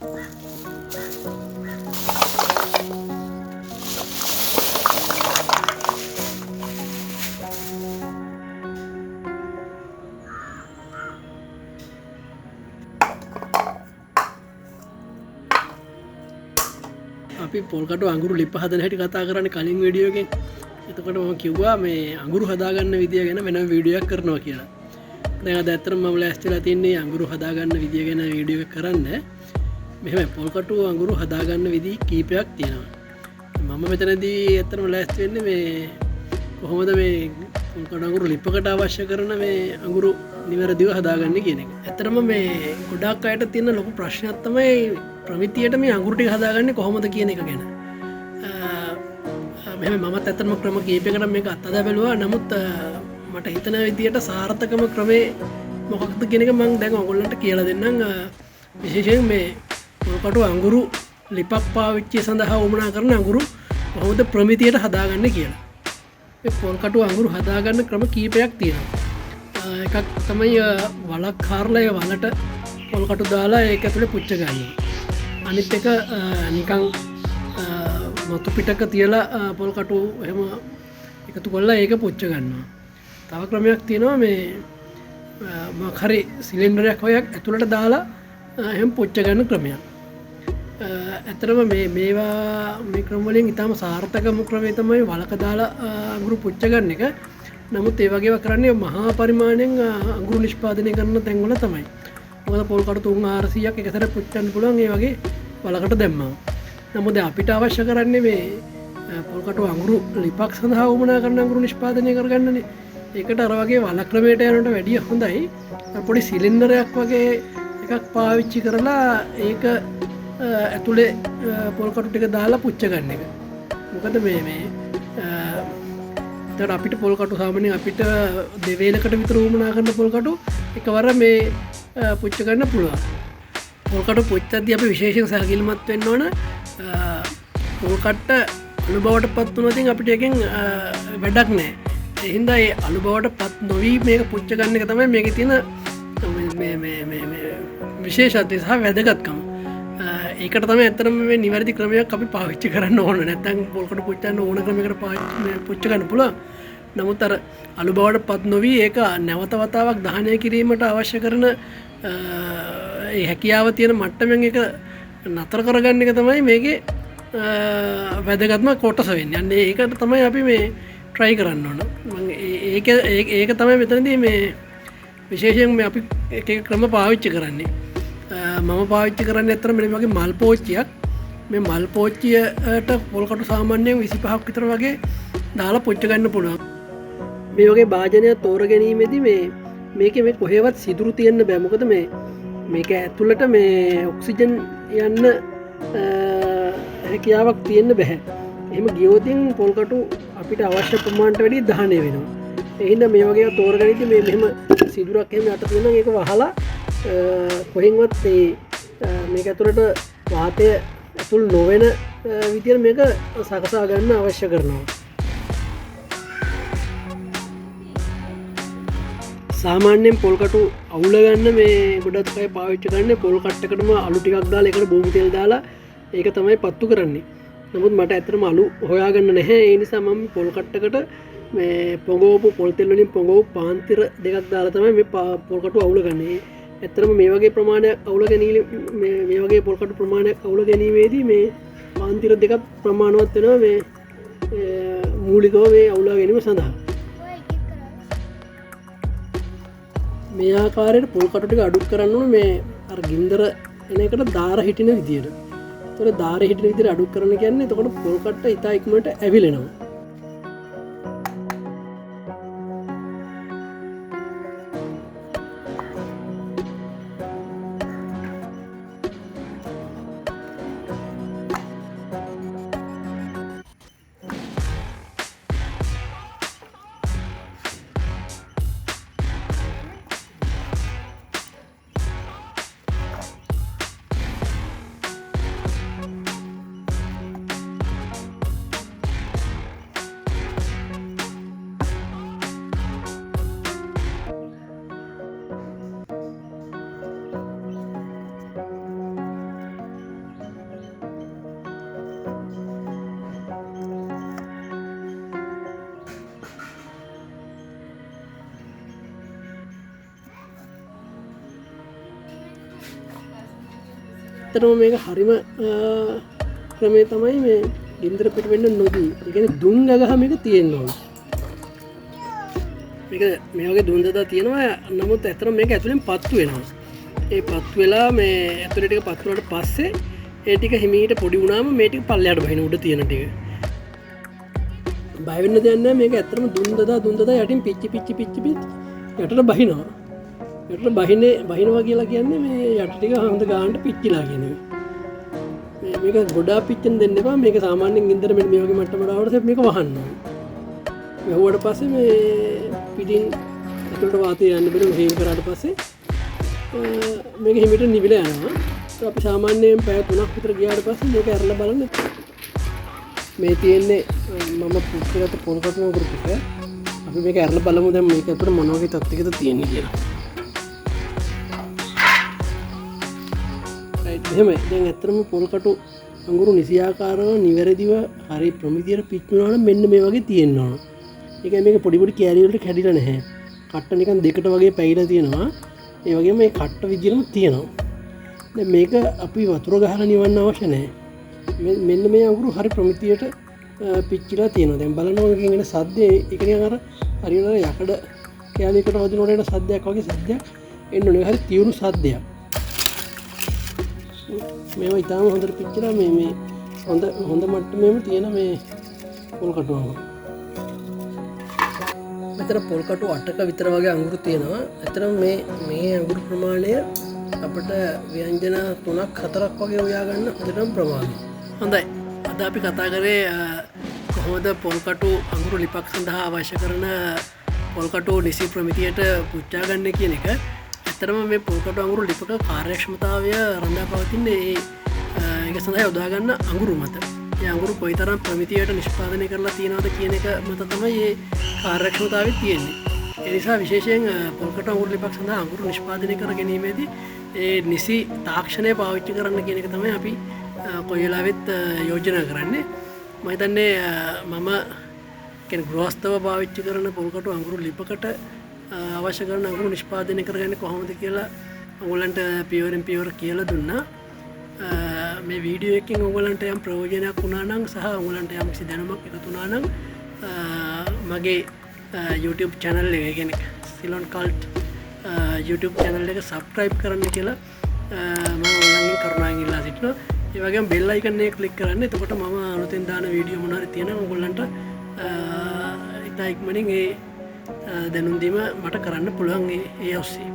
අපි පොල්කටු අඟුරු ලිප හදන හැටි කතා කරන්නේ කලින් වීඩියෝ එකෙන්. එතකොට මම කිව්වා මේ අඟුරු හදාගන්න විදිය ගැන වෙනම වීඩියෝ එකක් කරනවා කියලා. දැන් අද ඇත්තටම මම ලෑස්තිලා තින්නේ අඟුරු හදාගන්න විදිය ගැන වීඩියෝ එකක් කරන්න. මෙහෙම පොල්කටු අඟුරු හදාගන්න විදි කීපයක් තියෙනවා. මම මෙතනදී ඇත්තටම ලෑස්ති වෙන්නේ මේ කොහොමද මේ පොල්කටු අඟුරු ලිපකට අවශ්‍ය කරන මේ අඟුරු නිවැරදිව හදාගන්න කියන එක. ඇත්තටම මේ ගොඩාක් අයට තියෙන ලොකු ප්‍රශ්නයක් තමයි ප්‍රමිතියට මේ අඟුරු ටික හදාගන්නේ කොහොමද කියන එක ගැන. මෙහෙම මමත් ඇත්තටම ක්‍රම කීපයකට මේක අත්දැක බැලුවා. නමුත් මට හිතන විදියට සාර්ථකම ක්‍රමේ මොකක්ද කියන එක මම දැන් ඔයගොල්ලන්ට කියලා දෙන්නම්. විශේෂයෙන් මේ පොල්කටු අඟුරු ලිපක් පාවිච්චි සඳහා උමනා කරන අඟුරු කොහොමද ප්‍රමිතියට හදාගන්න කියලා. මේ පොල්කටු අඟුරු හදාගන්න ක්‍රම කීපයක් තියෙනවා. එකක් තමයි වලක් කාරලා ඒ වලට පොල්කටු දාලා ඒක ඇතුලේ පුච්ච ගන්නවා. අනිත් එක නිකන් මතු පිටක තියලා පොල්කටු එහෙම එකතු කරලා ඒක පුච්ච ගන්නවා. තව ක්‍රමයක් තියෙනවා මේ මොකක් හරි සිලින්ඩරයක් වගේ ඇතුලට දාලා එහෙම පුච්ච ගන්න ක්‍රමයක්. ඇත්තටම මේවා මේ ක්‍රම වලින් ඊටම සාර්ථකම ක්‍රමය තමයි වලක දාලා අඟුරු පුච්ච ගන්න එක. නමුත් ඒ වගේව කරන්නේ මහා පරිමාණයෙන් අඟුරු නිෂ්පාදනය කරන තැන්වල තමයි. මොකද පොල්කටු 300ක් එකසැර පුච්චන්න පුළුවන් ඒ වගේ වලකට දැම්මා. නමුත් අපිට අවශ්‍ය කරන්නේ මේ පොල්කටු අඟුරු ලිපක් සඳහා වුමනා කරන අඟුරු නිෂ්පාදනය කරගන්නනේ. ඒකට අර වගේ වල ක්‍රමයට යනට වැඩිය හොඳයි පොඩි සිලින්ඩරයක් වගේ එකක් පාවිච්චි කරලා ඒක ඇතුලේ පොල්කටු ටික දාලා පුච්ච ගන්න එක. මොකද මේ එතකොට අපිට පොල්කටු සාමාන්‍යයෙන් අපිට දෙවේලකට විතර වුමනා කරන පොල්කටු එකවර මේ පුච්ච ගන්න පුළුවන්. පොල්කටු පුච්චද්දී අපි විශේෂයෙන් සැලකිලිමත් වෙන්න ඕන. පොල්කට්ට අලු බවට පත් වුණොත් අපිට එකෙන් වැඩක් නැහැ. ඒ හින්දා ඒ අලු බවට පත් නොවි මේක පුච්ච ගන්න එක තමයි මේකේ තියෙන මේ විශේෂත්වය සහ වැදගත්කම. ඒකට තමයි ඇත්තටම මේ නිවැරදි ක්‍රමයක් අපි පාවිච්චි කරන්න ඕන. නැත්නම් පොල්කටු පුච්චන්න ඕන ක්‍රමයකට පුච්ච ගන්න පුළුවන්. නමුත් අර අලු බවට පත් නොවි ඒක නැවත වතාවක් දහනය කිරීමට අවශ්‍ය කරන ඒ හැකියාව තියෙන මට්ටමෙන් එක නතර කරගන්න එක තමයි මේකේ වැදගත්ම කොටස වෙන්නේ. අන්න ඒකට තමයි අපි මේ try කරන්න ඕන. ඒක තමයි මෙතනදී මේ විශේෂයෙන් මේ අපි එක ක්‍රම පාවිච්චි කරන්නේ. මම පාවිච්චි කරන්නේ ඇත්තට මේ වගේ මල් පෝච්චියක්. මේ මල් පෝච්චියට පොල්කටු සාමාන්‍යයෙන් 25ක් විතර වගේ දාලා පුච්ච ගන්න පුළුවන්. මේ වගේ භාජනයක් තෝර ගැනීමේදී මේකේ මේ කොහෙවත් සිදුරු තියෙන්න බෑ. මොකද මේක ඇතුළට මේ ඔක්සිජන් යන්න හැකියාවක් තියෙන්න බෑ. එහෙම ගියොත් පොල්කටු අපිට අවශ්‍ය ප්‍රමාණයට වැඩි දහනය වෙනවා. ඒ හින්දා මේ වගේ තෝරගනිද්දී මෙහෙම සිදුරක් එහෙම යට තියෙනවා ඒක වහලා කොහෙන්වත් මේක ඇතුළට වාතය ඇතුල් නොවන විදියට මේක සකසා ගන්න අවශ්‍ය කරනවා. සාමාන්‍යයෙන් පොල්කටු අවුල ගන්න මේ ගොඩක් අය පාවිච්චි කරන්නේ පොල් කට්ටකටම අලු ටිකක් දාලා ඒකට බෝමු තෙල් දාලා ඒක තමයි පත්තු කරන්නේ. නමුත් මට ඇත්තටම අලු හොයාගන්න නැහැ. ඒ නිසා මම පොල් කට්ටකට මේ පොඟවපු පොල් තෙල් වලින් පොඟවපු පාන්තිර දෙකක් දාලා තමයි මේ පොල්කටු අවුල ගන්නේ. ඇත්තටම මේ වගේ ප්‍රමාණයක් අවුල ගැනීම මේ වගේ පොල්කටු ප්‍රමාණයක් අවුල ගැනීමේදී මේ පාන්තිර දෙකක් ප්‍රමාණවත් වෙනවා මේ මූලිකව මේ අවුල ගැනීම සඳහා. මේ ආකාරයට පොල්කටු ටික අඩු කරන්න ඕනේ මේ අර ගින්දර එන එකට දාර හිටින විදියට. ඒතකොට දාර හිටින විදියට අඩු කරන්න කියන්නේ එතකොට පොල්කට්ට ඉතා ඉක්මනට ඇවිලෙනවා. ඇත්තටම මේක හරිම ක්‍රමේ තමයි මේ ගින්දර පිට වෙන්න නොදී. ඒ කියන්නේ දුම් ගගහ මේක තියෙන්න ඕන. මේක මේ වගේ දුම් දදා තියෙනවා. නමුත් ඇත්තටම මේක ඇතුලෙන් පත්තු වෙනවා. ඒ පත්තු වෙලා මේ ඇතුලේ ටික පත්තු වුණාට පස්සේ ඒ ටික හිමීට පොඩි වුණාම මේ ටික පල්ලයට බහින උඩ තියෙන ටික. බය වෙන්න දෙයක් නැහැ. මේක ඇත්තටම දුම් දදා යටින් පිච්චි යටට බහිනවා. යටට බහිනවා කියලා කියන්නේ මේ යට ටික හොඳ ගානට පිච්චිලා කියන එක. මේක ගොඩාක් පිච්චෙන්න දෙන්න එපා. මේක සාමාන්‍යයෙන් ගින්දර මෙන්න මේ වගේ මට්ටමකට ආවට මේක වහන්න ඕනේ. වැහුවට පස්සේ මේ පිටින් ඇතුළට වාතය යන්න බැරි හේල් කරාට පස්සේ මේක හිමිට නිවිලා යනවා. අපි සාමාන්‍යයෙන් පැය 3ක් විතර ගියාට පස්සේ මේක ඇරලා බලන්න. මේ තියෙන්නේ මම පුස්තකයට පොල් කටුව ගුරුපිට. අපි මේක ඇරලා බලමු දැන් මේක ඇතුළේ මොන වගේ තත්ත්වයකද තියෙන්නේ කියලා. රයිට් එහෙමයි. දැන් ඇත්තටම පොල් කටු අඟුරු නිසියාකාරව නිවැරදිව හරි ප්‍රමිතියට පිච්චුණා නම් මෙන්න මේ වගේ තියෙන්න ඕන. ඒකයි මේක පොඩි කෑලි වලට කැඩිලා නැහැ. කට්ට නිකන් දෙකට වගේ පැයිලා තියෙනවා. ඒ වගේම මේ කට්ට විදිහටම තියෙනවා. දැන් මේක අපි වතුර ගහලා නිවන්න අවශ්‍ය නැහැ. මෙන්න මේ අඟුරු හරි ප්‍රමිතියට පිච්චිලා තියෙනවා. දැන් බලනවා එකකින් එන සද්දේ ඒක නිකන් අර හරියට යකඩ කෑලියකට වදිනකොට එන සද්දයක් වගේ සද්දයක් එන්න ඕනේ. හරි තියුණු සද්දයක්. මේවා ඉතාලම හොඳට පිච්චිලා මේ හොඳ මට්ටමේම තියෙන මේ පොල් කටුවම. මෙතන පොල් කටු 8ක විතර වගේ අඟුරු තියෙනවා. ඇත්තටම මේ අඟුරු ප්‍රමාණය අපිට ව්‍යංජන 3ක් 4ක් වගේ උයා ගන්න හොඳටම ප්‍රමාණයි. හොඳයි. අද අපි කතා කරේ කොහොමද පොල් කටු අඟුරු ලිපක් සඳහා අවශ්‍ය කරන පොල් කටු නිසි ප්‍රමිතියට පුච්චා ගන්න කියන එක. ඇත්තටම මේ පොල් කටු අඟුරු ලිපක කාර්යක්ෂමතාවය රඳා පවතින්නේ ඒක සඳහා යොදා ගන්න අඟුරු මත. ඒ අඟුරු කොයිතරම් ප්‍රමිතියට නිෂ්පාදනය කරලා තියෙනවද කියන එක මත තමයි මේ කාර්යක්ෂමතාවය තියෙන්නේ. ඒ නිසා විශේෂයෙන් පොල් කටු අඟුරු ලිපක් සඳහා අඟුරු නිෂ්පාදනය කර ගැනීමේදී ඒ නිසි තාක්ෂණය පාවිච්චි කරන්න කියන එක තමයි අපි කොයි වෙලාවෙත් යෝජනා කරන්නේ. මම හිතන්නේ මම කියන්නේ ගෘහස්තව පාවිච්චි කරන පොල් කටු අඟුරු ලිපකට අවශ්‍ය කරන අඟුරු නිෂ්පාදනය කරගන්නේ කොහොමද කියලා ඔයගොල්ලන්ට පියවරෙන් පියවර කියලා දුන්නා. මේ වීඩියෝ එකෙන් ඔයගොල්ලන්ට යම් ප්‍රයෝජනයක් වුණා නම් සහ ඔයගොල්ලන්ට යම් කිසි දැනුමක් එකතු වුණා නම් මගේ YouTube channel එක කියන්නේ සිලොන් කල්ට් YouTube channel එක subscribe කරන්න කියලා මම ඔයගොල්ලන්ගෙන් කරුණාවෙන් ඉල්ලා සිටිනවා. ඒ වගේම bell icon එක click කරන්න. එතකොට මම අලුතෙන් දාන වීඩියෝ මොනවා හරි තියෙනවා ඔයගොල්ලන්ට ඉතා ඉක්මනින් ඒ දැනුම් දීම මට කරන්න පුළුවන් ඒ ඔස්සේ.